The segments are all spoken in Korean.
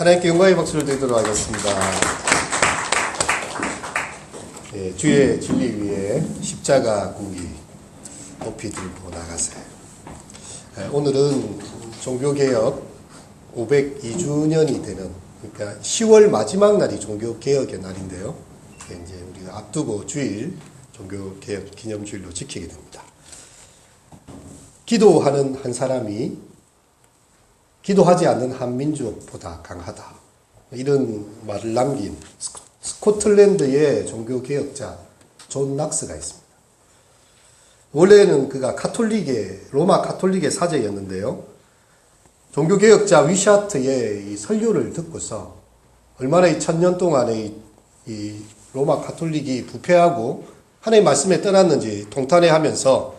하나님께 영광의 박수를 드리도록 하겠습니다. 예, 주의 진리 위에 십자가 국이 높이 들고 나가세. 오늘은 종교개혁 502주년이 되는, 그러니까 10월 마지막 날이 종교개혁의 날인데요. 이제 우리가 앞두고 주일 종교개혁 기념주일로 지키게 됩니다. 기도하는 한 사람이 기도하지 않는 한 민족보다 강하다, 이런 말을 남긴 스코틀랜드의 종교개혁자 존 낙스가 있습니다. 원래는 그가 로마 카톨릭의 사제였는데요. 종교개혁자 위샤트의 이 설교를 듣고서 얼마나 이 1000년 동안의 이 로마 카톨릭이 부패하고 하나님의 말씀에 떠났는지 통탄해하면서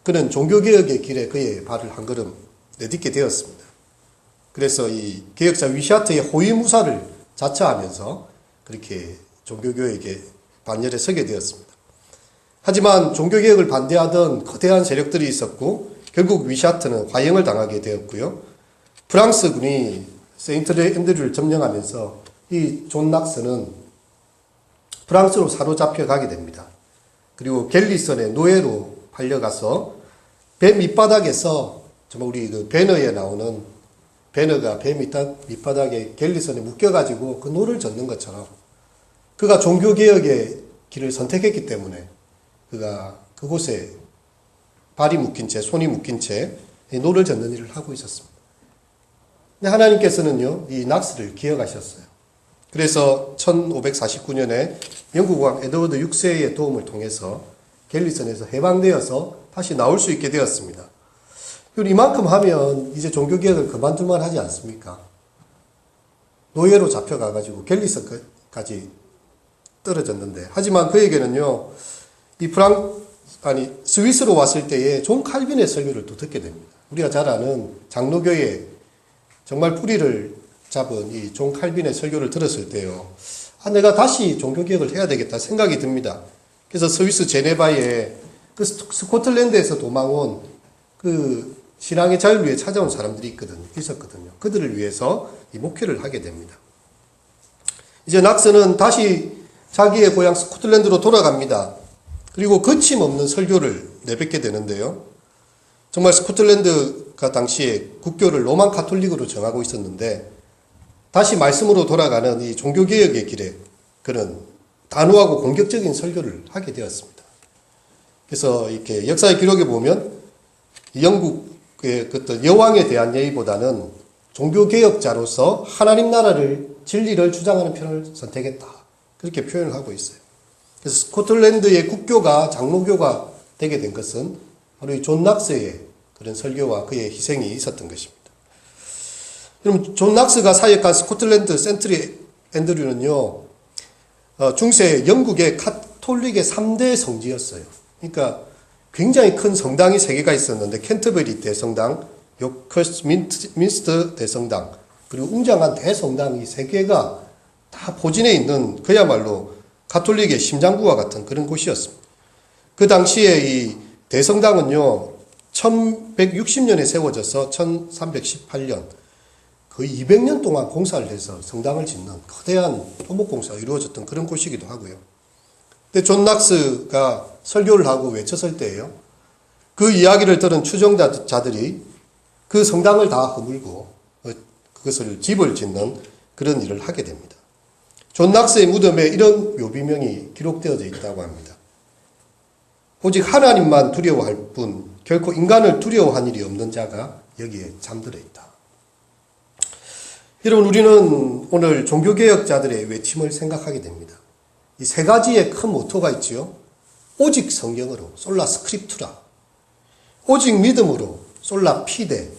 그는 종교개혁의 길에 그의 발을 한 걸음 내딛게 되었습니다. 그래서 이 개혁자 위샤트의 호위무사를 자처하면서 그렇게 종교개혁의 반열에 서게 되었습니다. 하지만 종교개혁을 반대하던 거대한 세력들이 있었고 결국 위샤트는 화형을 당하게 되었고요. 프랑스군이 세인트 앤드류를 점령하면서 이 존 낙스는 프랑스로 사로잡혀 가게 됩니다. 그리고 갤리선의 노예로 팔려가서 배 밑바닥에서, 정말 우리 그 배너에 나오는 배너가 배 밑바닥에 갤리선에 묶여가지고 그 노를 젓는 것처럼 그가 종교개혁의 길을 선택했기 때문에 그가 그곳에 발이 묶인 채, 손이 묶인 채 노를 젓는 일을 하고 있었습니다. 근데 하나님께서는요, 이 낙스를 기억하셨어요. 그래서 1549년에 영국 왕 에드워드 6세의 도움을 통해서 갤리선에서 해방되어서 다시 나올 수 있게 되었습니다. 그리고 이만큼 하면 이제 종교개혁을 그만둘만 하지 않습니까? 노예로 잡혀가가지고 갤리선까지 떨어졌는데, 하지만 그에게는요, 스위스로 왔을 때에 존 칼빈의 설교를 또 듣게 됩니다. 우리가 잘 아는 장로교의 정말 뿌리를 잡은 이 존 칼빈의 설교를 들었을 때요, 내가 다시 종교개혁을 해야 되겠다 생각이 듭니다. 그래서 스위스 제네바에 그 스코틀랜드에서 도망온 그 신앙의 자유를 위해 찾아온 사람들이 있었거든요. 그들을 위해서 이 목회를 하게 됩니다. 이제 낙스는 다시 자기의 고향 스코틀랜드로 돌아갑니다. 그리고 거침없는 설교를 내뱉게 되는데요. 정말 스코틀랜드가 당시에 국교를 로만 카톨릭으로 정하고 있었는데, 다시 말씀으로 돌아가는 이 종교개혁의 길에 그는 단호하고 공격적인 설교를 하게 되었습니다. 그래서 이렇게 역사의 기록에 보면 영국의 어떤 여왕에 대한 예의보다는 종교개혁자로서 하나님 나라를, 진리를 주장하는 편을 선택했다, 그렇게 표현을 하고 있어요. 그래서 스코틀랜드의 국교가 장로교가 되게 된 것은 바로 이 존 낙스의 그런 설교와 그의 희생이 있었던 것입니다. 그럼 존 낙스가 사역한 스코틀랜드 센트리 앤드류는요, 중세 영국의 카톨릭의 3대 성지였어요. 그러니까 굉장히 큰 성당이 3개가 있었는데, 캔터베리 대성당, 요크스민스터 대성당, 그리고 웅장한 대성당, 이 3개가 다 포진해 있는 그야말로 가톨릭의 심장부와 같은 그런 곳이었습니다. 그 당시에 이 대성당은요, 1160년에 세워져서 1318년, 거의 200년 동안 공사를 해서 성당을 짓는 거대한 토목공사가 이루어졌던 그런 곳이기도 하고요. 근데 존 낙스가 설교를 하고 외쳤을 때예요, 그 이야기를 들은 추종자들이 그 성당을 다 허물고 그것을 집을 짓는 그런 일을 하게 됩니다. 존 낙스의 무덤에 이런 묘비명이 기록되어져 있다고 합니다. 오직 하나님만 두려워할 뿐 결코 인간을 두려워한 일이 없는 자가 여기에 잠들어 있다. 여러분, 우리는 오늘 종교개혁자들의 외침을 생각하게 됩니다. 이 3가지의 큰 모토가 있지요. 오직 성경으로, 솔라 스크립투라. 오직 믿음으로, 솔라 피데.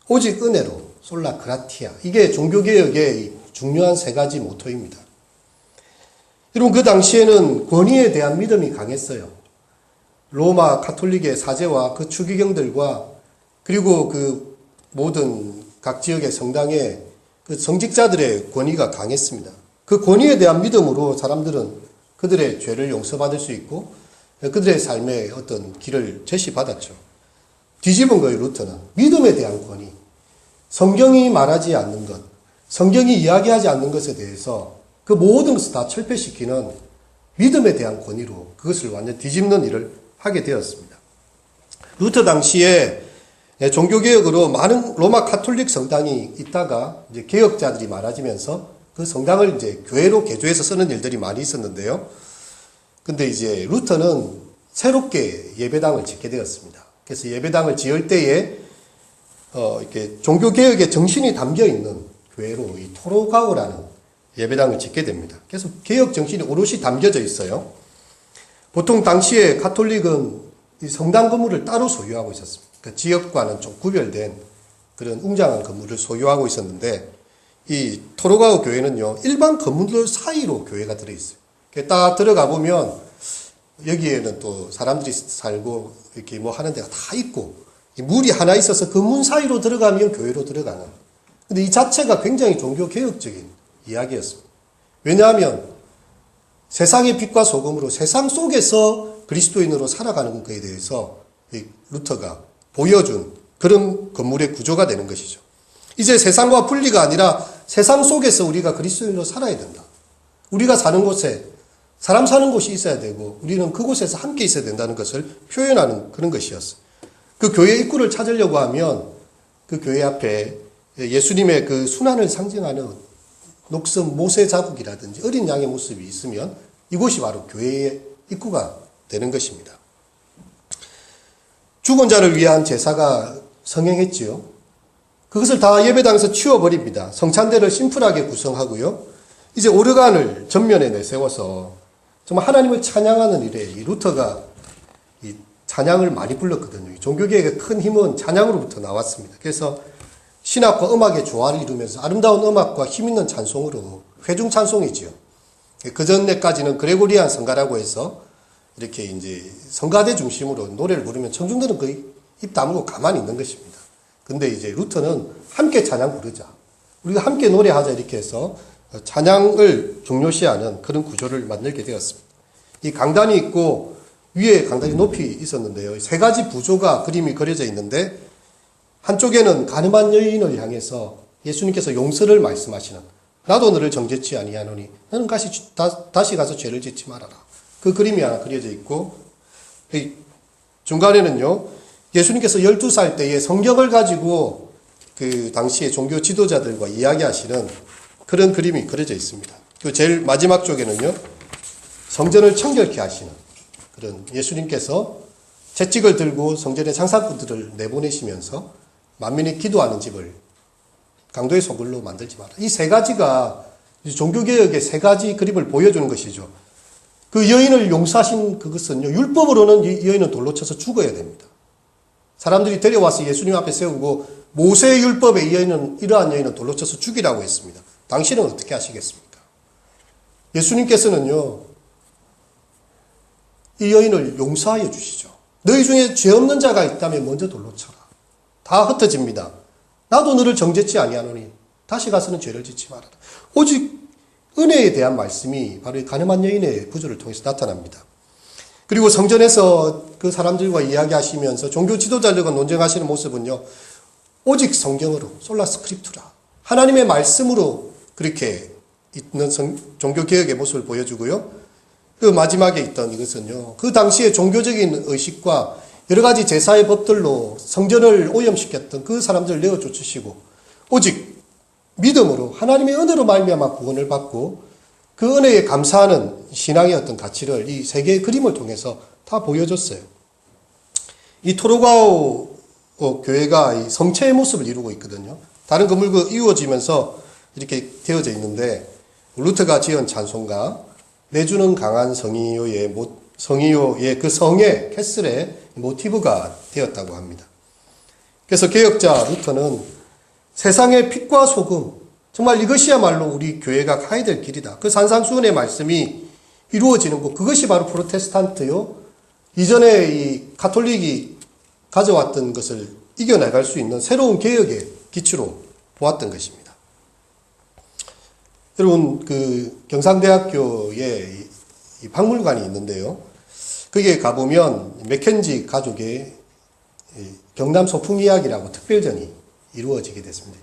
오직 은혜로, 솔라 그라티아. 이게 종교개혁의 중요한 3가지 모토입니다. 여러분, 그 당시에는 권위에 대한 믿음이 강했어요. 로마 카톨릭의 사제와 그 추기경들과 그리고 그 모든 각 지역의 성당의 그 성직자들의 권위가 강했습니다. 그 권위에 대한 믿음으로 사람들은 그들의 죄를 용서받을 수 있고 그들의 삶의 어떤 길을 제시받았죠. 뒤집은 거예요, 루터는. 믿음에 대한 권위. 성경이 말하지 않는 것, 성경이 이야기하지 않는 것에 대해서 그 모든 것을 다 철폐시키는 믿음에 대한 권위로 그것을 완전 뒤집는 일을 하게 되었습니다. 루터 당시에 종교개혁으로 많은 로마 카톨릭 성당이 있다가 이제 개혁자들이 많아지면서 그 성당을 이제 교회로 개조해서 쓰는 일들이 많이 있었는데요. 근데 이제 루터는 새롭게 예배당을 짓게 되었습니다. 그래서 예배당을 지을 때에 이렇게 종교개혁의 정신이 담겨 있는 교회로 이 토로가오라는 예배당을 짓게 됩니다. 그래서 개혁 정신이 오롯이 담겨져 있어요. 보통 당시에 가톨릭은 이 성당 건물을 따로 소유하고 있었습니다. 그 지역과는 좀 구별된 그런 웅장한 건물을 소유하고 있었는데 이 토로가오 교회는요, 일반 건물들 사이로 교회가 들어있어요. 딱 들어가 보면 여기에는 또 사람들이 살고 이렇게 뭐 하는 데가 다 있고 물이 하나 있어서 그 문 사이로 들어가면 교회로 들어가는. 근데 이 자체가 굉장히 종교개혁적인 이야기였습니다. 왜냐하면 세상의 빛과 소금으로 세상 속에서 그리스도인으로 살아가는 것에 대해서 이 루터가 보여준 그런 건물의 구조가 되는 것이죠. 이제 세상과 분리가 아니라 세상 속에서 우리가 그리스도인으로 살아야 된다. 우리가 사는 곳에 사람 사는 곳이 있어야 되고 우리는 그곳에서 함께 있어야 된다는 것을 표현하는 그런 것이었어요. 그 교회 입구를 찾으려고 하면 그 교회 앞에 예수님의 그 순환을 상징하는 녹슨 모세 자국이라든지 어린 양의 모습이 있으면 이곳이 바로 교회의 입구가 되는 것입니다. 죽은 자를 위한 제사가 성행했지요. 그것을 다 예배당에서 치워버립니다. 성찬대를 심플하게 구성하고요. 이제 오르간을 전면에 내세워서 정말 하나님을 찬양하는 일에 이 루터가 이 찬양을 많이 불렀거든요. 종교개혁의 큰 힘은 찬양으로부터 나왔습니다. 그래서 신학과 음악의 조화를 이루면서 아름다운 음악과 힘있는 찬송으로 회중 찬송이지요. 그 전에까지는 그레고리안 성가라고 해서 이렇게 이제 성가대 중심으로 노래를 부르면 청중들은 거의 입 다물고 가만히 있는 것입니다. 근데 이제 루터는 함께 찬양 부르자. 우리가 함께 노래하자 이렇게 해서 찬양을 중요시하는 그런 구조를 만들게 되었습니다. 이 강단이 있고 위에 강단이 높이 있었는데요. 세 가지 구조가 그림이 그려져 있는데 한쪽에는 가늠한 여인을 향해서 예수님께서 용서를 말씀하시는 나도 너를 정죄치 아니하노니 너는 다시 가서 죄를 짓지 말아라. 그 그림이 하나 그려져 있고 중간에는요. 예수님께서 12살 때에 성경을 가지고 그 당시에 종교 지도자들과 이야기하시는 그런 그림이 그려져 있습니다. 그 제일 마지막 쪽에는요. 성전을 청결케 하시는 그런 예수님께서 채찍을 들고 성전의 장사꾼들을 내보내시면서 만민이 기도하는 집을 강도의 소굴로 만들지 마라. 이 세 가지가 종교개혁의 세 가지 그림을 보여주는 것이죠. 그 여인을 용서하신 그것은요. 율법으로는 이 여인은 돌로 쳐서 죽어야 됩니다. 사람들이 데려와서 예수님 앞에 세우고 모세의 율법에 이러한 여인은 돌로 쳐서 죽이라고 했습니다. 당신은 어떻게 하시겠습니까? 예수님께서는요. 이 여인을 용서하여 주시죠. 너희 중에 죄 없는 자가 있다면 먼저 돌로 쳐라. 다 흩어집니다. 나도 너를 정죄치 아니하노니 다시 가서는 죄를 짓지 말아라. 오직 은혜에 대한 말씀이 바로 이 가늠한 여인의 구조를 통해서 나타납니다. 그리고 성전에서 그 사람들과 이야기하시면서 종교 지도자들과 논쟁하시는 모습은요. 오직 성경으로 솔라 스크립투라 하나님의 말씀으로 그렇게 있는 종교개혁의 모습을 보여주고요. 그 마지막에 있던 이것은요. 그 당시에 종교적인 의식과 여러 가지 제사의 법들로 성전을 오염시켰던 그 사람들을 내어 쫓으시고 오직 믿음으로 하나님의 은혜로 말미암아 구원을 받고 그 은혜에 감사하는 신앙의 어떤 가치를 이 세 개의 그림을 통해서 다 보여줬어요. 이 토로가오 교회가 이 성체의 모습을 이루고 있거든요. 다른 건물과 이루어지면서 이렇게 되어져 있는데 루터가 지은 찬송가 내주는 강한 성이요의 그 성의 캐슬의 모티브가 되었다고 합니다. 그래서 개혁자 루터는 세상의 빛과 소금 정말 이것이야말로 우리 교회가 가야 될 길이다. 그 산상수훈의 말씀이 이루어지는 것 그것이 바로 프로테스탄트요. 이전에 이 가톨릭이 가져왔던 것을 이겨나갈 수 있는 새로운 개혁의 기초로 보았던 것입니다. 여러분 그 경상대학교에 이 박물관이 있는데요. 거기에 가보면 맥켄지 가족의 경남 소풍 이야기라고 특별전이 이루어지게 됐습니다.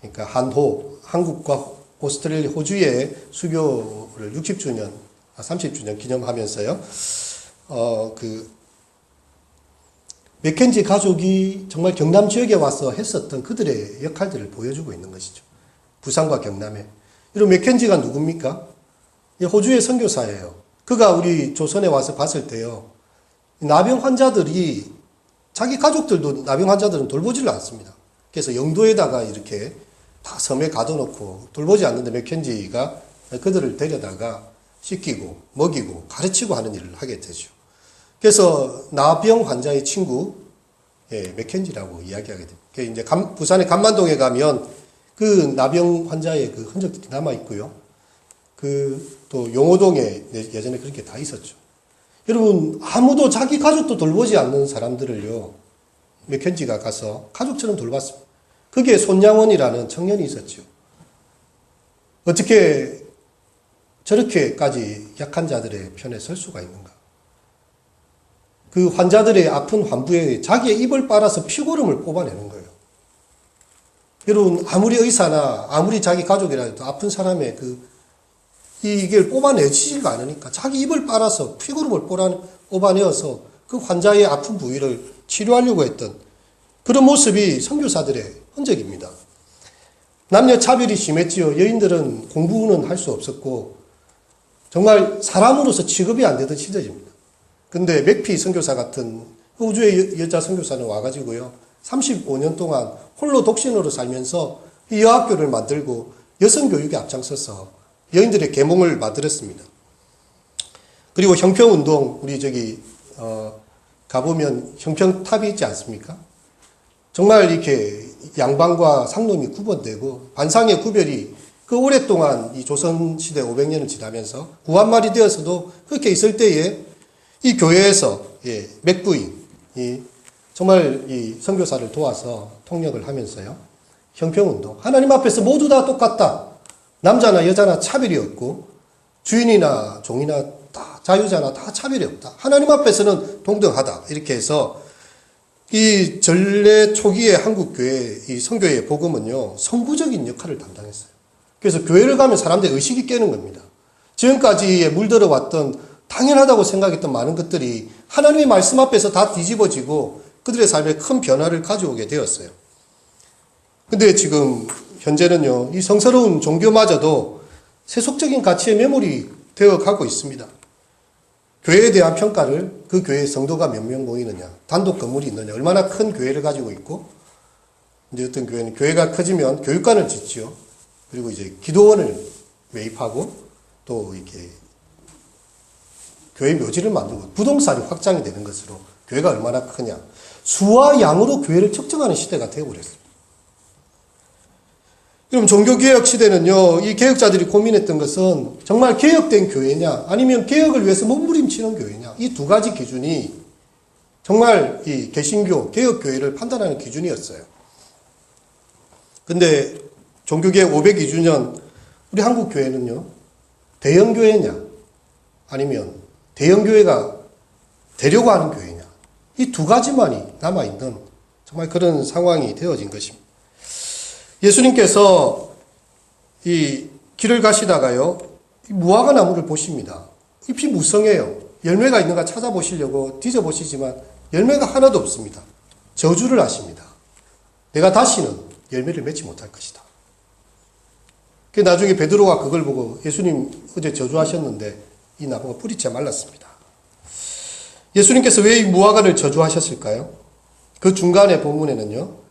그러니까 한국과 오스트레일리아, 호주의 수교를 60주년, 30주년 기념하면서요. 맥켄지 가족이 정말 경남 지역에 와서 했었던 그들의 역할들을 보여주고 있는 것이죠. 부산과 경남에. 이런 맥켄지가 누굽니까? 호주의 선교사예요. 그가 우리 조선에 와서 봤을 때요. 나병 환자들이 자기 가족들도 나병 환자들은 돌보지를 않습니다. 그래서 영도에다가 이렇게 다 섬에 가둬놓고 돌보지 않는데 맥켄지가 그들을 데려다가 씻기고 먹이고 가르치고 하는 일을 하게 되죠. 그래서 나병 환자의 친구 맥켄지라고 이야기하게 됩니다. 이제 부산의 간만동에 가면 그 나병 환자의 그 흔적들이 남아 있고요. 또 용호동에 예전에 그렇게 다 있었죠. 여러분 아무도 자기 가족도 돌보지 않는 사람들을요. 맥켄지가 가서 가족처럼 돌봤습니다. 거기에 손양원이라는 청년이 있었죠. 어떻게 저렇게까지 약한 자들의 편에 설 수가 있는가? 그 환자들의 아픈 환부에 자기의 입을 빨아서 피고름을 뽑아내는 거예요. 여러분 아무리 의사나 아무리 자기 가족이라도 아픈 사람의 이걸 뽑아내지지가 않으니까 자기 입을 빨아서 피고름을 뽑아내어서 그 환자의 아픈 부위를 치료하려고 했던 그런 모습이 선교사들의 흔적입니다. 남녀 차별이 심했지요. 여인들은 공부는 할 수 없었고 정말 사람으로서 취급이 안 되던 시대입니다. 근데 맥피 선교사 같은 호주의 여자 선교사는 와가지고요. 35년 동안 홀로 독신으로 살면서 이 여학교를 만들고 여성교육에 앞장서서 여인들의 계몽을 만들었습니다. 그리고 형평운동, 우리 가보면 형평탑이 있지 않습니까? 정말 이렇게 양반과 상놈이 구분되고 반상의 구별이 그 오랫동안 이 조선시대 500년을 지나면서 구한말이 되어서도 그렇게 있을 때에 이 교회에서 맥부인이 정말 이 선교사를 도와서 통역을 하면서요. 형평운동. 하나님 앞에서 모두 다 똑같다. 남자나 여자나 차별이 없고 주인이나 종이나 다 자유자나 다 차별이 없다. 하나님 앞에서는 동등하다. 이렇게 해서 이 전래 초기의 한국교회 이 선교의 복음은요. 선구적인 역할을 담당했어요. 그래서 교회를 가면 사람들의 의식이 깨는 겁니다. 지금까지 물들어 왔던 당연하다고 생각했던 많은 것들이 하나님의 말씀 앞에서 다 뒤집어지고 그들의 삶에 큰 변화를 가져오게 되었어요. 근데 지금 현재는요, 이 성스러운 종교마저도 세속적인 가치의 매몰이 되어 가고 있습니다. 교회에 대한 평가를 그 교회의 성도가 몇 명 모이느냐, 단독 건물이 있느냐, 얼마나 큰 교회를 가지고 있고, 이제 어떤 교회는 교회가 커지면 교육관을 짓지요. 그리고 이제 기도원을 매입하고 또 이렇게 교회 묘지를 만들고 부동산이 확장이 되는 것으로 교회가 얼마나 크냐. 수와 양으로 교회를 측정하는 시대가 되어버렸습니다. 그럼 종교개혁 시대는요, 이 개혁자들이 고민했던 것은 정말 개혁된 교회냐, 아니면 개혁을 위해서 몸부림치는 교회냐, 이 두 가지 기준이 정말 이 개신교, 개혁교회를 판단하는 기준이었어요. 근데 종교개혁 502주년, 우리 한국교회는요, 대형교회냐, 아니면 대형교회가 되려고 하는 교회냐, 이 두 가지만이 남아있는 정말 그런 상황이 되어진 것입니다. 예수님께서 이 길을 가시다가요, 이 무화과 나무를 보십니다. 잎이 무성해요. 열매가 있는가 찾아보시려고 뒤져보시지만 열매가 하나도 없습니다. 저주를 하십니다. 내가 다시는 열매를 맺지 못할 것이다. 그 나중에 베드로가 그걸 보고 예수님 어제 저주하셨는데 이 나무가 뿌리채 말랐습니다. 예수님께서 왜 이 무화과를 저주하셨을까요? 그 중간에 본문에는요,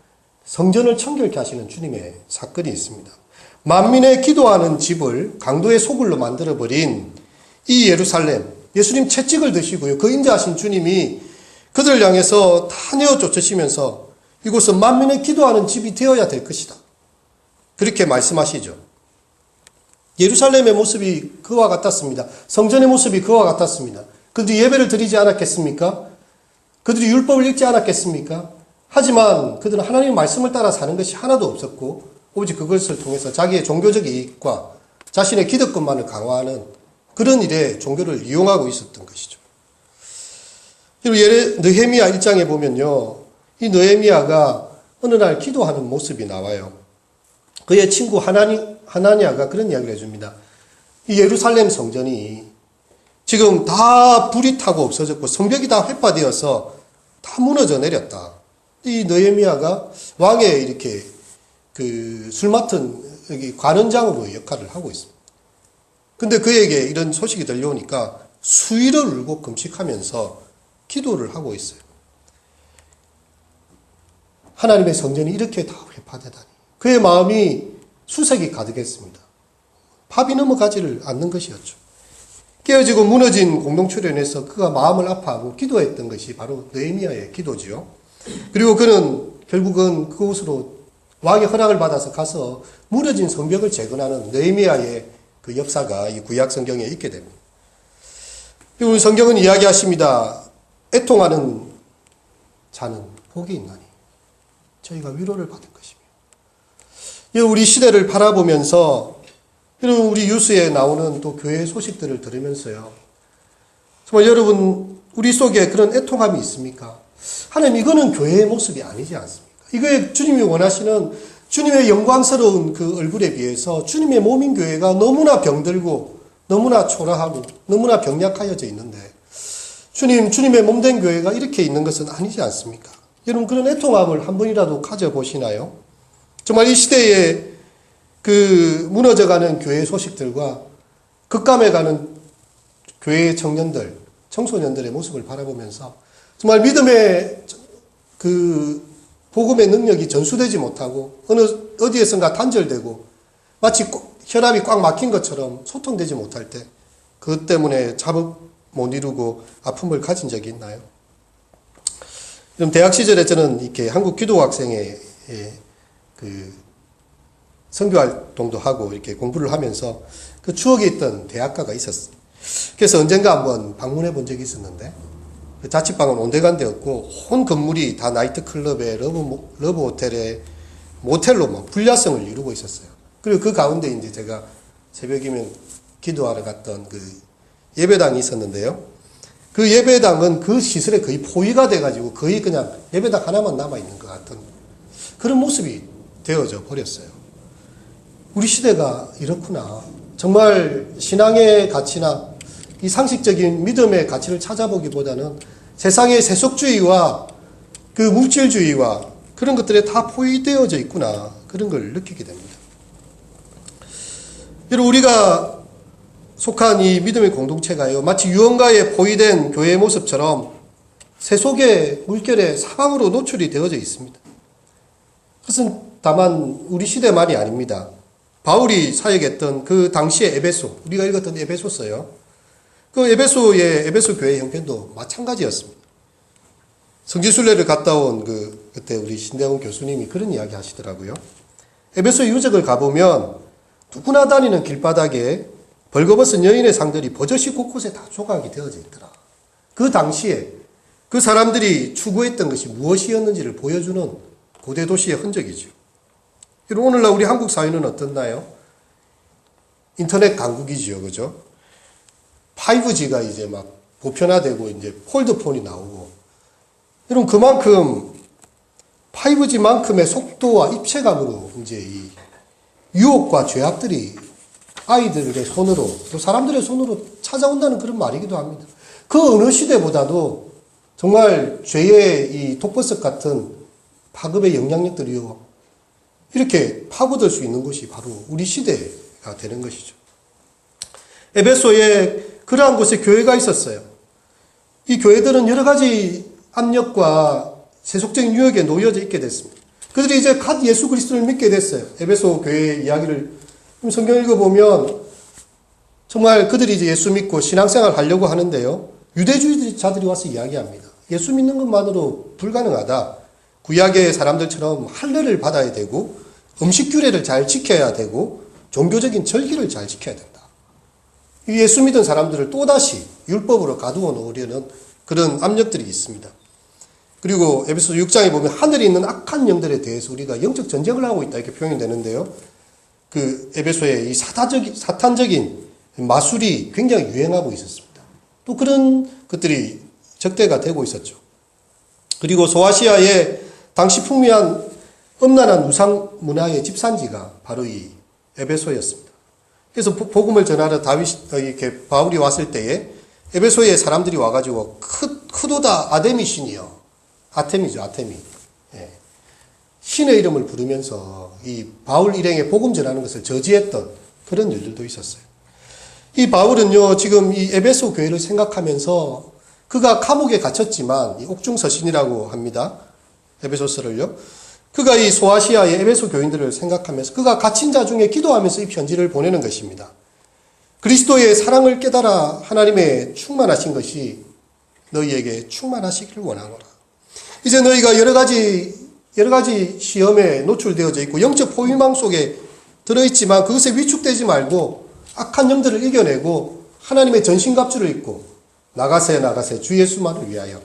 성전을 청결케 하시는 주님의 사건이 있습니다. 만민의 기도하는 집을 강도의 소굴로 만들어버린 이 예루살렘, 예수님 채찍을 드시고요. 그 인자하신 주님이 그들을 향해서 다 내어 쫓으시면서 이곳은 만민의 기도하는 집이 되어야 될 것이다. 그렇게 말씀하시죠. 예루살렘의 모습이 그와 같았습니다. 성전의 모습이 그와 같았습니다. 그들이 예배를 드리지 않았겠습니까? 그들이 율법을 읽지 않았겠습니까? 하지만 그들은 하나님의 말씀을 따라 사는 것이 하나도 없었고 오직 그것을 통해서 자기의 종교적 이익과 자신의 기득권만을 강화하는 그런 일에 종교를 이용하고 있었던 것이죠. 그리고 느헤미야 1장에 보면요, 이 느헤미야가 어느 날 기도하는 모습이 나와요. 그의 친구 하나니아가 그런 이야기를 해줍니다. 이 예루살렘 성전이 지금 다 불이 타고 없어졌고 성벽이 다 회파되어서 다 무너져 내렸다. 이 느헤미야가 왕의 이렇게 그 술 맡은 여기 관원장으로 역할을 하고 있습니다. 근데 그에게 이런 소식이 들려오니까 수위를 울고 금식하면서 기도를 하고 있어요. 하나님의 성전이 이렇게 다 회파되다니. 그의 마음이 수색이 가득했습니다. 밥이 넘어가지를 않는 것이었죠. 깨어지고 무너진 공동체로 인해서 그가 마음을 아파하고 기도했던 것이 바로 느헤미야의 기도지요. 그리고 그는 결국은 그곳으로 왕의 허락을 받아서 가서 무너진 성벽을 재건하는 느헤미야의 그 역사가 이 구약 성경에 있게 됩니다. 그리고 성경은 이야기하십니다. 애통하는 자는 복이 있나니 저희가 위로를 받을 것이며. 우리 시대를 바라보면서 이런 우리 뉴스에 나오는 또 교회 소식들을 들으면서요. 정말 여러분 우리 속에 그런 애통함이 있습니까? 하나님 이거는 교회의 모습이 아니지 않습니까? 이거에 주님이 원하시는 주님의 영광스러운 그 얼굴에 비해서 주님의 몸인 교회가 너무나 병들고 너무나 초라하고 너무나 병약하여져 있는데 주님의 몸된 교회가 이렇게 있는 것은 아니지 않습니까? 여러분 그런 애통함을 한 번이라도 가져보시나요? 정말 이 시대에 그 무너져가는 교회 소식들과 급감해가는 교회의 청년들, 청소년들의 모습을 바라보면서 정말 믿음의 그 복음의 능력이 전수되지 못하고 어디에선가 단절되고 마치 혈압이 꽉 막힌 것처럼 소통되지 못할 때 그것 때문에 잠을 못 이루고 아픔을 가진 적이 있나요? 그럼 대학 시절에 저는 이렇게 한국 기도학생회 그 선교 활동도 하고 이렇게 공부를 하면서 그 추억에 있던 대학가가 있었어요. 그래서 언젠가 한번 방문해 본 적이 있었는데 그 자취방은 온데간데였고 온 건물이 다 나이트클럽에 러브 호텔에 모텔로 뭐 불야성을 이루고 있었어요. 그리고 그 가운데 이제 제가 새벽이면 기도하러 갔던 그 예배당이 있었는데요. 그 예배당은 그 시설에 거의 포위가 돼가지고 거의 그냥 예배당 하나만 남아있는 것 같은 그런 모습이 되어져 버렸어요. 우리 시대가 이렇구나. 정말 신앙의 가치나 이 상식적인 믿음의 가치를 찾아보기보다는 세상의 세속주의와 그 물질주의와 그런 것들에 다 포위되어져 있구나. 그런 걸 느끼게 됩니다. 여러분 우리가 속한 이 믿음의 공동체가요. 마치 유언가에 포위된 교회의 모습처럼 세속의 물결의 사방으로 노출이 되어져 있습니다. 그것은 다만 우리 시대만이 아닙니다. 바울이 사역했던 그 당시의 에베소, 우리가 읽었던 에베소서요. 그 에베소의 에베소 교회 형편도 마찬가지였습니다. 성지순례를 갔다 온 그때 우리 신대원 교수님이 그런 이야기 하시더라고요. 에베소 유적을 가보면 누구나 다니는 길바닥에 벌거벗은 여인의 상들이 버젓이 곳곳에 다 조각이 되어져 있더라. 그 당시에 그 사람들이 추구했던 것이 무엇이었는지를 보여주는 고대 도시의 흔적이죠. 오늘날 우리 한국 사회는 어떻나요? 인터넷 강국이지요, 그죠? 5G가 이제 막 보편화되고 이제 폴드폰이 나오고, 여러분 그만큼 5G만큼의 속도와 입체감으로 이제 이 유혹과 죄악들이 아이들의 손으로 또 사람들의 손으로 찾아온다는 그런 말이기도 합니다. 그 어느 시대보다도 정말 죄의 이 독버섯 같은 파급의 영향력들이요. 이렇게 파고들 수 있는 것이 바로 우리 시대가 되는 것이죠. 에베소에 그러한 곳에 교회가 있었어요. 이 교회들은 여러 가지 압력과 세속적인 유혹에 놓여져 있게 됐습니다. 그들이 이제 갓 예수 그리스도를 믿게 됐어요. 에베소 교회의 이야기를 성경 읽어보면 정말 그들이 이제 예수 믿고 신앙생활 하려고 하는데요. 유대주의자들이 와서 이야기합니다. 예수 믿는 것만으로 불가능하다. 구약의 사람들처럼 할례를 받아야 되고 음식 규례를 잘 지켜야 되고 종교적인 절기를 잘 지켜야 된다. 예수 믿은 사람들을 또다시 율법으로 가두어 놓으려는 그런 압력들이 있습니다. 그리고 에베소 6장에 보면 하늘에 있는 악한 영들에 대해서 우리가 영적 전쟁을 하고 있다 이렇게 표현이 되는데요. 그 에베소의 이 사탄적인 마술이 굉장히 유행하고 있었습니다. 또 그런 것들이 적대가 되고 있었죠. 그리고 소아시아의 당시 풍미한 음란한 우상 문화의 집산지가 바로 이 에베소였습니다. 그래서 복음을 전하러 이렇게 바울이 왔을 때에 에베소에 사람들이 와가지고 크도다 아데미 신이요. 아테미죠, 아테미. 예. 신의 이름을 부르면서 이 바울 일행의 복음 전하는 것을 저지했던 그런 일들도 있었어요. 이 바울은요, 지금 이 에베소 교회를 생각하면서 그가 감옥에 갇혔지만, 이 옥중서신이라고 합니다. 에베소서를요. 그가 이 소아시아의 에베소 교인들을 생각하면서 그가 갇힌 자 중에 기도하면서 이 편지를 보내는 것입니다. 그리스도의 사랑을 깨달아 하나님의 충만하신 것이 너희에게 충만하시기를 원하노라. 이제 너희가 여러 가지 시험에 노출되어져 있고 영적 포위망 속에 들어있지만 그것에 위축되지 말고 악한 영들을 이겨내고 하나님의 전신갑주를 입고 나가세 주 예수만을 위하여,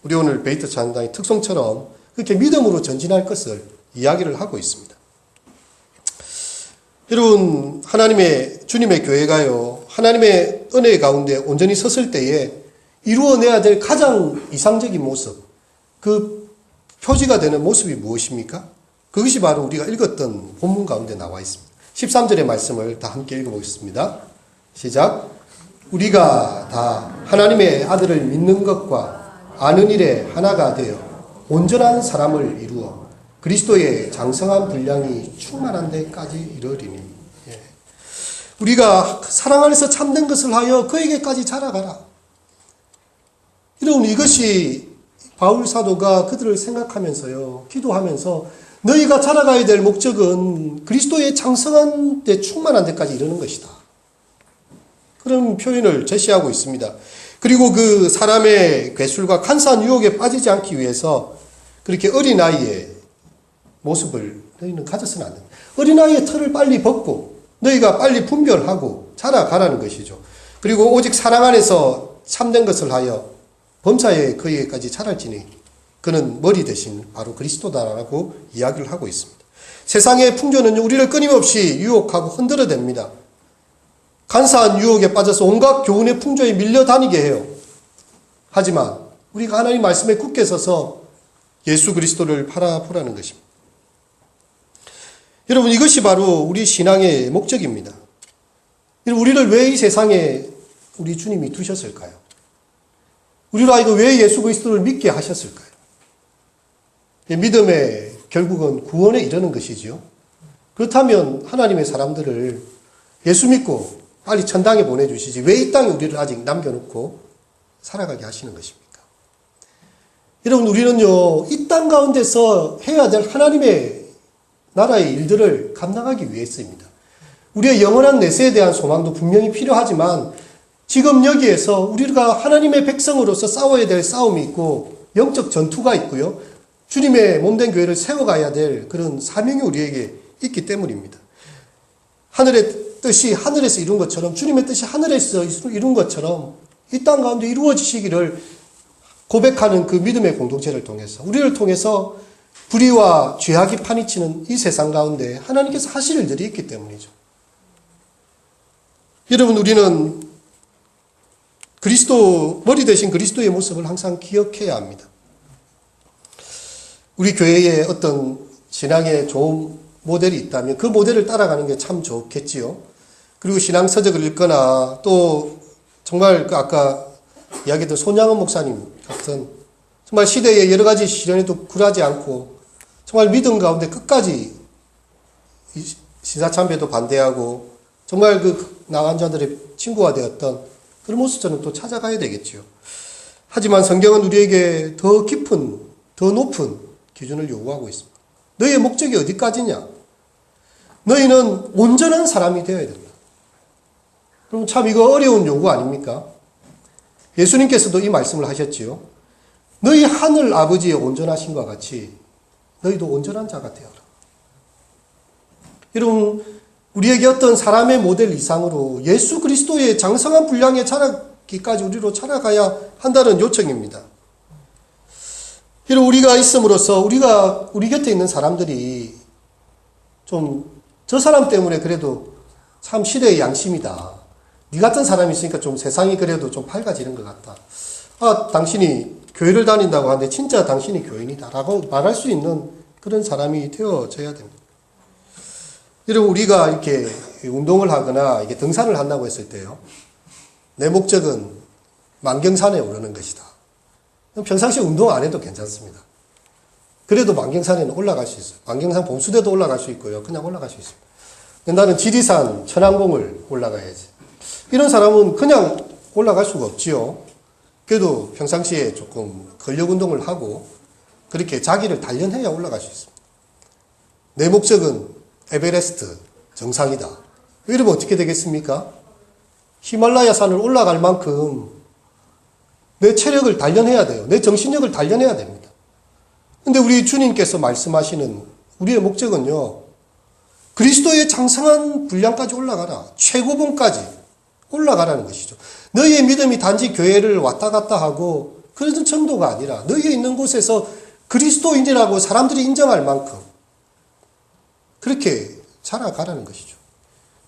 우리 오늘 베이트 찬양단의 특성처럼 그렇게 믿음으로 전진할 것을 이야기를 하고 있습니다. 여러분, 주님의 교회가요, 하나님의 은혜 가운데 온전히 섰을 때에 이루어내야 될 가장 이상적인 모습, 그 표지가 되는 모습이 무엇입니까? 그것이 바로 우리가 읽었던 본문 가운데 나와 있습니다. 13절의 말씀을 다 함께 읽어보겠습니다. 시작. 우리가 다 하나님의 아들을 믿는 것과 아는 일에 하나가 되어 온전한 사람을 이루어 그리스도의 장성한 분량이 충만한 데까지 이르리니. 예. 우리가 사랑 안에서 참된 것을 하여 그에게까지 자라가라. 여러분, 이것이 바울 사도가 그들을 생각하면서요, 기도하면서 너희가 자라가야 될 목적은 그리스도의 장성한 데 충만한 데까지 이르는 것이다. 그런 표현을 제시하고 있습니다. 그리고 그 사람의 괴술과 간사한 유혹에 빠지지 않기 위해서 그렇게 어린아이의 모습을 너희는 가져서는 안 된다. 어린아이의 털을 빨리 벗고 너희가 빨리 분별하고 자라가라는 것이죠. 그리고 오직 사랑 안에서 참된 것을 하여 범사에 그에게까지 자랄지니 그는 머리 대신 바로 그리스도다라고 이야기를 하고 있습니다. 세상의 풍조는 우리를 끊임없이 유혹하고 흔들어댑니다. 간사한 유혹에 빠져서 온갖 교훈의 풍조에 밀려다니게 해요. 하지만 우리가 하나님 말씀에 굳게 서서 예수 그리스도를 바라보라는 것입니다. 여러분, 이것이 바로 우리 신앙의 목적입니다. 우리를 왜 이 세상에 우리 주님이 두셨을까요? 우리로 하여금 왜 예수 그리스도를 믿게 하셨을까요? 믿음의 결국은 구원에 이르는 것이지요. 그렇다면 하나님의 사람들을 예수 믿고 빨리 천당에 보내주시지 왜 이 땅에 우리를 아직 남겨놓고 살아가게 하시는 것입니까? 여러분, 우리는요, 이 땅 가운데서 해야 될 하나님의 나라의 일들을 감당하기 위해서입니다. 우리의 영원한 내세에 대한 소망도 분명히 필요하지만 지금 여기에서 우리가 하나님의 백성으로서 싸워야 될 싸움이 있고 영적 전투가 있고요. 주님의 몸된 교회를 세워가야 될 그런 사명이 우리에게 있기 때문입니다. 하늘의 뜻이 하늘에서 이룬 것처럼, 주님의 뜻이 하늘에서 이룬 것처럼 이 땅 가운데 이루어지시기를 고백하는 그 믿음의 공동체를 통해서, 우리를 통해서 불의와 죄악이 파니치는 이 세상 가운데 하나님께서 하실 일들이 있기 때문이죠. 여러분, 우리는 머리 대신 그리스도의 모습을 항상 기억해야 합니다. 우리 교회에 어떤 신앙의 좋은 모델이 있다면 그 모델을 따라가는 게 참 좋겠지요. 그리고 신앙 서적을 읽거나 또 정말 아까 이야기했던 손양원 목사님 같은 정말 시대의 여러 가지 시련에도 굴하지 않고 정말 믿음 가운데 끝까지 신사참배도 반대하고 정말 그 나간 자들의 친구가 되었던 그런 모습 저는 또 찾아가야 되겠지요. 하지만 성경은 우리에게 더 깊은, 더 높은 기준을 요구하고 있습니다. 너희의 목적이 어디까지냐? 너희는 온전한 사람이 되어야 된다. 그럼 참 이거 어려운 요구 아닙니까? 예수님께서도 이 말씀을 하셨지요. 너희 하늘 아버지의 온전하심과 같이 너희도 온전한 자가 되어라. 여러분, 우리에게 어떤 사람의 모델 이상으로 예수 그리스도의 장성한 분량에 자라기까지 우리로 자라가야 한다는 요청입니다. 여러분, 우리가 있음으로써 우리 곁에 있는 사람들이 좀 저 사람 때문에 그래도 참 시대의 양심이다. 네 같은 사람이 있으니까 좀 세상이 그래도 좀 밝아지는 것 같다. 당신이 교회를 다닌다고 하는데 진짜 당신이 교인이다 라고 말할 수 있는 그런 사람이 되어져야 됩니다. 여러분, 우리가 이렇게 운동을 하거나 이게 등산을 한다고 했을 때요, 내 목적은 만경산에 오르는 것이다. 평상시에 운동 안 해도 괜찮습니다. 그래도 만경산에는 올라갈 수 있어요. 만경산 봉수대도 올라갈 수 있고요. 그냥 올라갈 수 있습니다. 근데 나는 지리산 천왕봉을 올라가야지. 이런 사람은 그냥 올라갈 수가 없지요. 그래도 평상시에 조금 근력 운동을 하고 그렇게 자기를 단련해야 올라갈 수 있습니다. 내 목적은 에베레스트 정상이다. 이러면 어떻게 되겠습니까? 히말라야 산을 올라갈 만큼 내 체력을 단련해야 돼요. 내 정신력을 단련해야 됩니다. 근데 우리 주님께서 말씀하시는 우리의 목적은요, 그리스도의 장성한 분량까지 올라가라. 최고봉까지 올라가라는 것이죠. 너희의 믿음이 단지 교회를 왔다 갔다 하고 그런 정도가 아니라 너희의 있는 곳에서 그리스도인이라고 사람들이 인정할 만큼 그렇게 자라가라는 것이죠.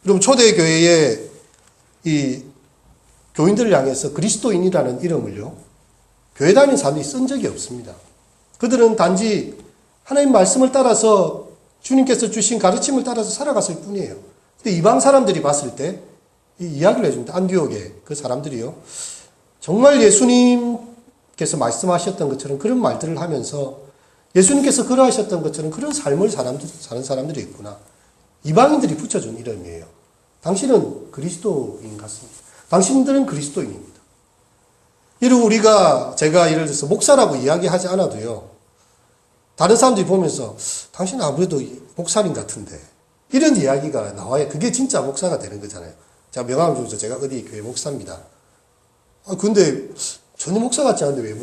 여러분, 초대교회에 이 교인들을 향해서 그리스도인이라는 이름을요, 교회 다니는 사람들이 쓴 적이 없습니다. 그들은 단지 하나님 말씀을 따라서 주님께서 주신 가르침을 따라서 살아갔을 뿐이에요. 근데 이방 사람들이 봤을 때 이 이야기를 해줍니다. 안디옥의 그 사람들이요, 정말 예수님께서 말씀하셨던 것처럼 그런 말들을 하면서 예수님께서 그러하셨던 것처럼 그런 삶을 사는 사람들이 있구나. 이방인들이 붙여준 이름이에요. 당신은 그리스도인 같습니다. 당신들은 그리스도인입니다. 여러분, 제가 예를 들어서 목사라고 이야기하지 않아도요, 다른 사람들이 보면서 당신은 아무래도 목사님 같은데, 이런 이야기가 나와야 그게 진짜 목사가 되는 거잖아요. 자, 명함을 주면서 제가 어디 교회 목사입니다. 근데 전혀 목사 같지 않은데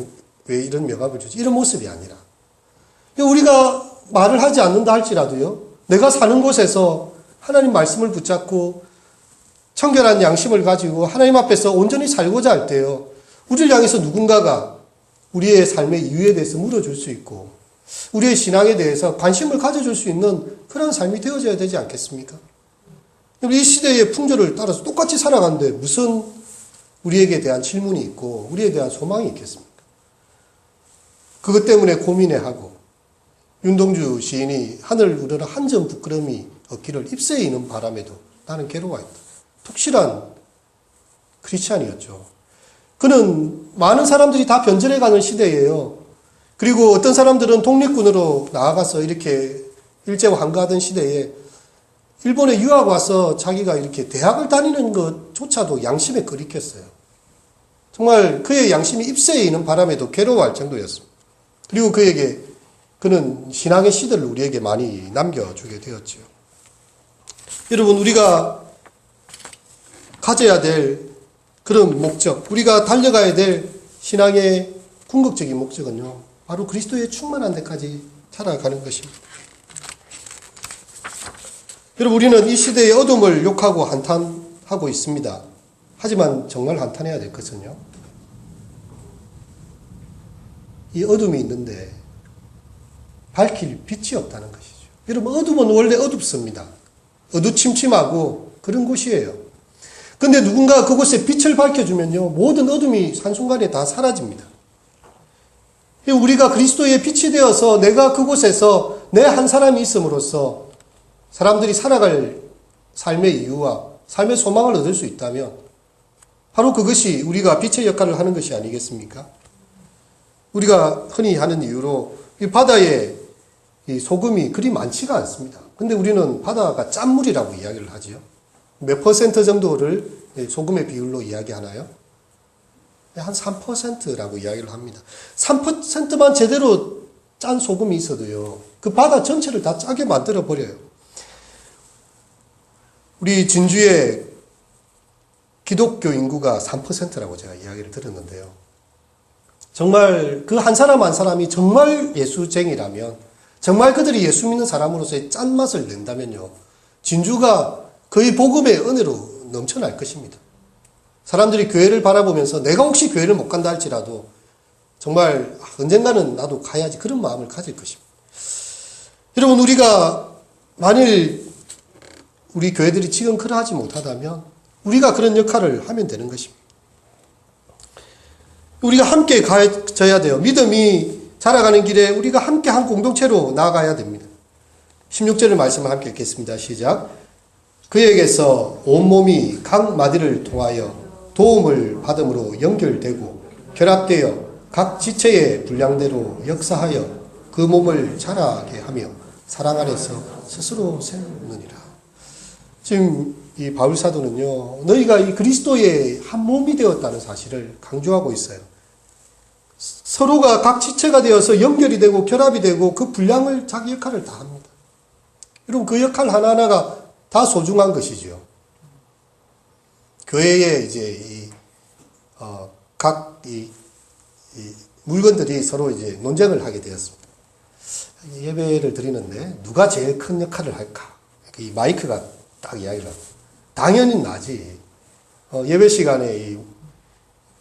왜 이런 명함을 주지? 이런 모습이 아니라, 우리가 말을 하지 않는다 할지라도요, 내가 사는 곳에서 하나님 말씀을 붙잡고 청결한 양심을 가지고 하나님 앞에서 온전히 살고자 할 때요, 우리를 향해서 누군가가 우리의 삶의 이유에 대해서 물어줄 수 있고 우리의 신앙에 대해서 관심을 가져줄 수 있는 그런 삶이 되어져야 되지 않겠습니까? 이 시대의 풍조를 따라서 똑같이 살아가는데 무슨 우리에게 대한 질문이 있고 우리에 대한 소망이 있겠습니까? 그것 때문에 고민해하고, 윤동주 시인이 하늘 우러러 한 점 부끄러움이 없기를 잎새에 있는 바람에도 나는 괴로워했다. 독실한 크리스찬이었죠. 그는 많은 사람들이 다 변절해가는 시대예요. 그리고 어떤 사람들은 독립군으로 나아가서 이렇게 일제와 한가하던 시대에 일본에 유학 와서 자기가 이렇게 대학을 다니는 것조차도 양심에 거리켰어요. 정말 그의 양심이 잎새에 있는 바람에도 괴로워할 정도였습니다. 그리고 그는 신앙의 시대를 우리에게 많이 남겨주게 되었지요. 여러분, 우리가 가져야 될 그런 목적, 우리가 달려가야 될 신앙의 궁극적인 목적은요, 바로 그리스도의 충만한 데까지 살아가는 것입니다. 여러분, 우리는 이 시대의 어둠을 욕하고 한탄하고 있습니다. 하지만 정말 한탄해야 될 것은요, 이 어둠이 있는데 밝힐 빛이 없다는 것이죠. 여러분, 어둠은 원래 어둡습니다. 어두침침하고 그런 곳이에요. 근데 누군가 그곳에 빛을 밝혀주면요, 모든 어둠이 한순간에 다 사라집니다. 우리가 그리스도의 빛이 되어서 내가 그곳에서 내 한 사람이 있음으로써 사람들이 살아갈 삶의 이유와 삶의 소망을 얻을 수 있다면 바로 그것이 우리가 빛의 역할을 하는 것이 아니겠습니까? 우리가 흔히 하는 이유로 이 바다에 이 소금이 그리 많지가 않습니다. 근데 우리는 바다가 짠물이라고 이야기를 하지요. 몇 퍼센트 정도를 소금의 비율로 이야기하나요? 한 3%라고 이야기를 합니다. 3%만 제대로 짠 소금이 있어도요, 그 바다 전체를 다 짜게 만들어 버려요. 우리 진주의 기독교 인구가 3%라고 제가 이야기를 들었는데요. 정말 그 한 사람 한 사람이 정말 예수쟁이라면, 정말 그들이 예수 믿는 사람으로서의 짠맛을 낸다면요, 진주가 거의 복음의 은혜로 넘쳐날 것입니다. 사람들이 교회를 바라보면서 내가 혹시 교회를 못 간다 할지라도 정말 언젠가는 나도 가야지, 그런 마음을 가질 것입니다. 여러분, 우리가 만일 우리 교회들이 지금 그러하지 못하다면 우리가 그런 역할을 하면 되는 것입니다. 우리가 함께 가져야 돼요. 믿음이 자라가는 길에 우리가 함께 한 공동체로 나아가야 됩니다. 16절의 말씀을 함께 읽겠습니다. 시작. 그에게서 온몸이 각 마디를 통하여 도움을 받음으로 연결되고 결합되어 각 지체의 분량대로 역사하여 그 몸을 자라게 하며 사랑 안에서 스스로 세우느니라. 지금 이 바울 사도는요, 너희가 이 그리스도의 한 몸이 되었다는 사실을 강조하고 있어요. 서로가 각 지체가 되어서 연결이 되고 결합이 되고 그 분량을 자기 역할을 다 합니다. 여러분, 그 역할 하나하나가 다 소중한 것이죠. 교회에 이제 각 물건들이 서로 이제 논쟁을 하게 되었습니다. 예배를 드리는데 누가 제일 큰 역할을 할까? 이 마이크가 딱 이야기를 합니다. 당연히 나지. 예배 시간에 이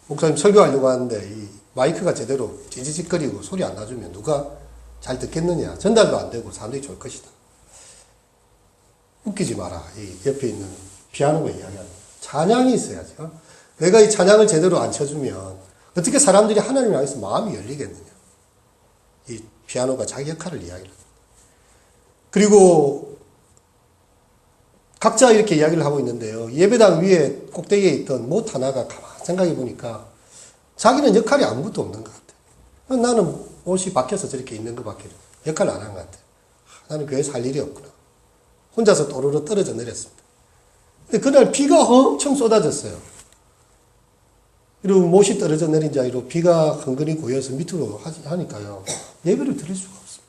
목사님 설교하려고 하는데 이 마이크가 제대로 찌지직거리고 소리 안 나주면 누가 잘 듣겠느냐. 전달도 안 되고 사람들이 좋을 것이다. 웃기지 마라. 이 옆에 있는 피아노가 이야기합니다. 찬양이 있어야죠. 내가 이 찬양을 제대로 안 쳐주면 어떻게 사람들이 하나님을 향해서 마음이 열리겠느냐. 이 피아노가 자기 역할을 이야기합니다. 그리고 각자 이렇게 이야기를 하고 있는데요. 예배당 위에 꼭대기에 있던 못 하나가 가만 생각해 보니까 자기는 역할이 아무것도 없는 것 같아요. 나는 옷이 박혀서 저렇게 있는 것밖에 역할을 안 한 것 같아요. 나는 교회에서 할 일이 없구나. 혼자서 또르르 떨어져 내렸습니다. 근데 그날 비가 엄청 쏟아졌어요. 그리고 못이 떨어져 내린 자리로 비가 흥건히 고여서 밑으로 하니까요. 예배를 드릴 수가 없습니다.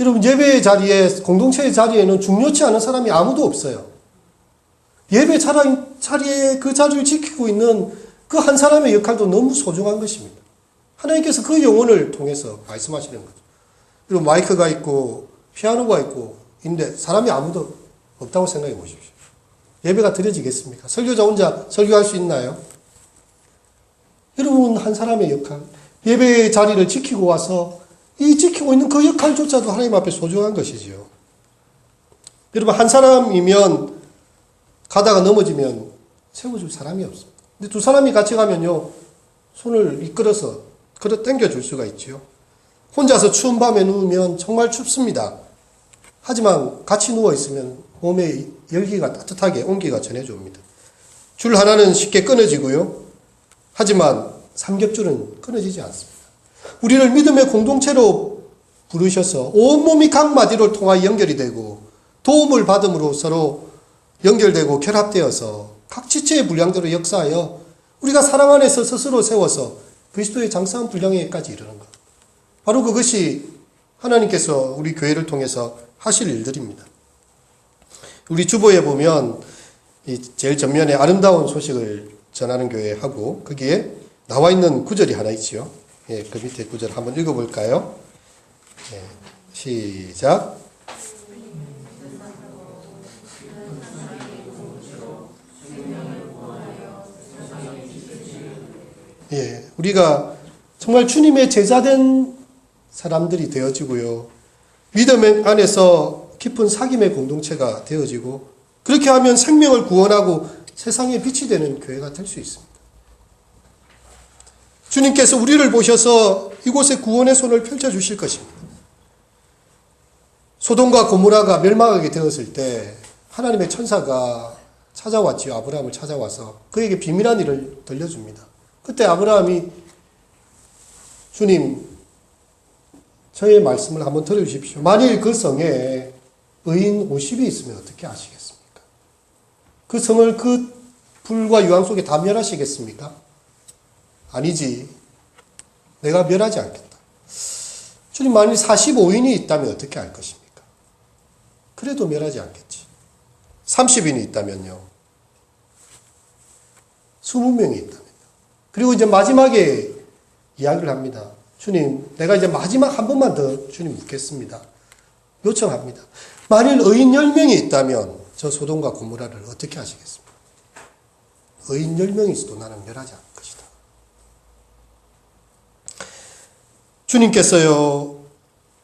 여러분, 예배의 자리에, 공동체의 자리에는 중요치 않은 사람이 아무도 없어요. 예배 자리에 그 자리를 지키고 있는 그 한 사람의 역할도 너무 소중한 것입니다. 하나님께서 그 영혼을 통해서 말씀하시는 거죠. 그리고 마이크가 있고 피아노가 있고 있는데 사람이 아무도 없다고 생각해 보십시오. 예배가 드려지겠습니까? 설교자 혼자 설교할 수 있나요? 여러분, 한 사람의 역할, 예배의 자리를 지키고 와서 이 지키고 있는 그 역할조차도 하나님 앞에 소중한 것이지요. 여러분, 한 사람이면 가다가 넘어지면 세워줄 사람이 없습니다. 근데 두 사람이 같이 가면요, 손을 이끌어서 끌어 당겨줄 수가 있지요. 혼자서 추운 밤에 누우면 정말 춥습니다. 하지만 같이 누워있으면 몸에 열기가 따뜻하게 온기가 전해줍니다. 줄 하나는 쉽게 끊어지고요. 하지만 삼겹줄은 끊어지지 않습니다. 우리를 믿음의 공동체로 부르셔서 온몸이 각 마디를 통하여 연결이 되고 도움을 받음으로 서로 연결되고 결합되어서 각 지체의 분량대로 역사하여 우리가 사랑 안에서 스스로 세워서 그리스도의 장성한 분량에까지 이르는 것. 바로 그것이 하나님께서 우리 교회를 통해서 하실 일들입니다. 우리 주보에 보면 이 제일 전면에 아름다운 소식을 전하는 교회하고 거기에 나와 있는 구절이 하나 있지요. 예, 그 밑에 구절 한번 읽어볼까요? 예, 시작. 예, 우리가 정말 주님의 제자된 사람들이 되어지고요. 믿음 안에서 깊은 사귐의 공동체가 되어지고 그렇게 하면 생명을 구원하고 세상에 빛이 되는 교회가 될 수 있습니다. 주님께서 우리를 보셔서 이곳에 구원의 손을 펼쳐주실 것입니다. 소돔과 고모라가 멸망하게 되었을 때 하나님의 천사가 찾아왔지요. 아브라함을 찾아와서 그에게 비밀한 일을 들려줍니다. 그때 아브라함이 주님, 저의 말씀을 한번 들어주십시오. 만일 그 성에 의인 50이 있으면 어떻게 하시겠습니까? 그 성을 그 불과 유황 속에 다 멸하시겠습니까? 아니지. 내가 멸하지 않겠다. 주님, 만일 45인이 있다면 어떻게 할 것입니까? 그래도 멸하지 않겠지. 30인이 있다면요. 20명이 있다면요. 그리고 이제 마지막에 이야기를 합니다. 주님, 내가 이제 마지막 한 번만 더 주님 묻겠습니다. 요청합니다. 만일 의인 10명이 있다면 저 소돔과 고모라를 어떻게 하시겠습니까? 의인 10명이 있어도 나는 멸하지 않을 것이다. 주님께서요,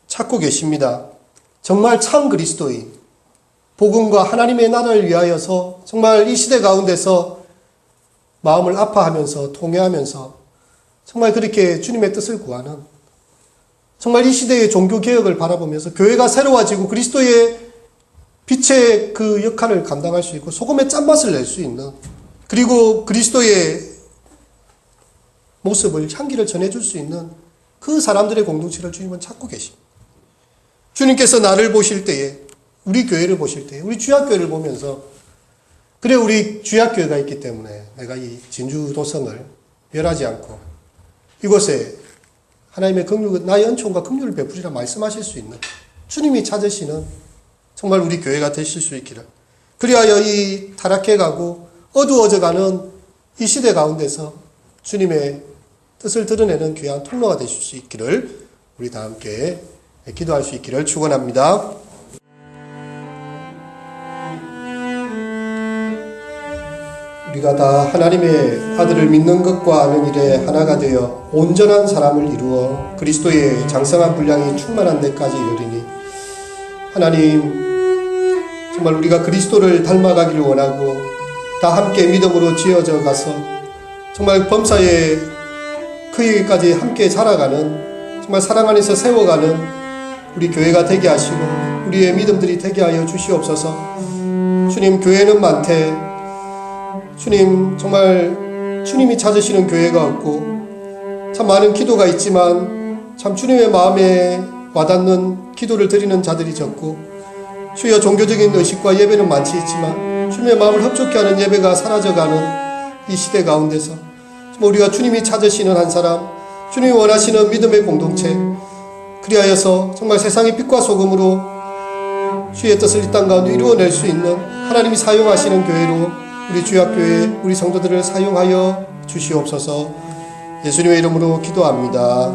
찾고 계십니다. 정말 참 그리스도인, 복음과 하나님의 나라를 위하여서 정말 이 시대 가운데서 마음을 아파하면서 통회하면서 정말 그렇게 주님의 뜻을 구하는 정말 이 시대의 종교개혁을 바라보면서 교회가 새로워지고 그리스도의 빛의 그 역할을 감당할 수 있고 소금의 짠맛을 낼 수 있는, 그리고 그리스도의 모습을, 향기를 전해줄 수 있는 그 사람들의 공동체를 주님은 찾고 계십니다. 주님께서 나를 보실 때에, 우리 교회를 보실 때에, 우리 주약교회를 보면서 그래 우리 주약교회가 있기 때문에 내가 이 진주도성을 멸하지 않고 이곳에 하나님의 긍휼, 나의 은총과 긍휼을 베푸리라 말씀하실 수 있는 주님이 찾으시는 정말 우리 교회가 되실 수 있기를, 그리하여 이 타락해가고 어두워져가는 이 시대 가운데서 주님의 뜻을 드러내는 귀한 통로가 되실 수 있기를 우리 다 함께 기도할 수 있기를 축원합니다. 우리가 다 하나님의 아들을 믿는 것과 아는 일에 하나가 되어 온전한 사람을 이루어 그리스도의 장성한 분량이 충만한 데까지 이르리니, 하나님 정말 우리가 그리스도를 닮아가기를 원하고 다 함께 믿음으로 지어져 가서 정말 범사에 그에게까지 함께 자라가는, 정말 사랑 안에서 세워가는 우리 교회가 되게 하시고 우리의 믿음들이 되게 하여 주시옵소서. 주님, 교회는 많되 주님 정말 주님이 찾으시는 교회가 없고 참 많은 기도가 있지만 참 주님의 마음에 와닿는 기도를 드리는 자들이 적고, 주여 종교적인 의식과 예배는 많지 있지만 주님의 마음을 흡족해 하는 예배가 사라져가는 이 시대 가운데서 우리가 주님이 찾으시는 한 사람, 주님이 원하시는 믿음의 공동체, 그리하여서 정말 세상의 빛과 소금으로 주의 뜻을 이 땅 가운데 이루어낼 수 있는 하나님이 사용하시는 교회로 우리 주약교회, 우리 성도들을 사용하여 주시옵소서. 예수님의 이름으로 기도합니다.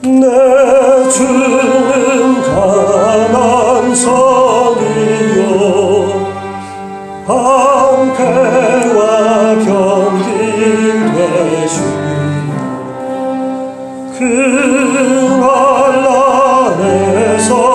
내 주는 강한 성이요 방패와 경비 되시, 그 날 안에서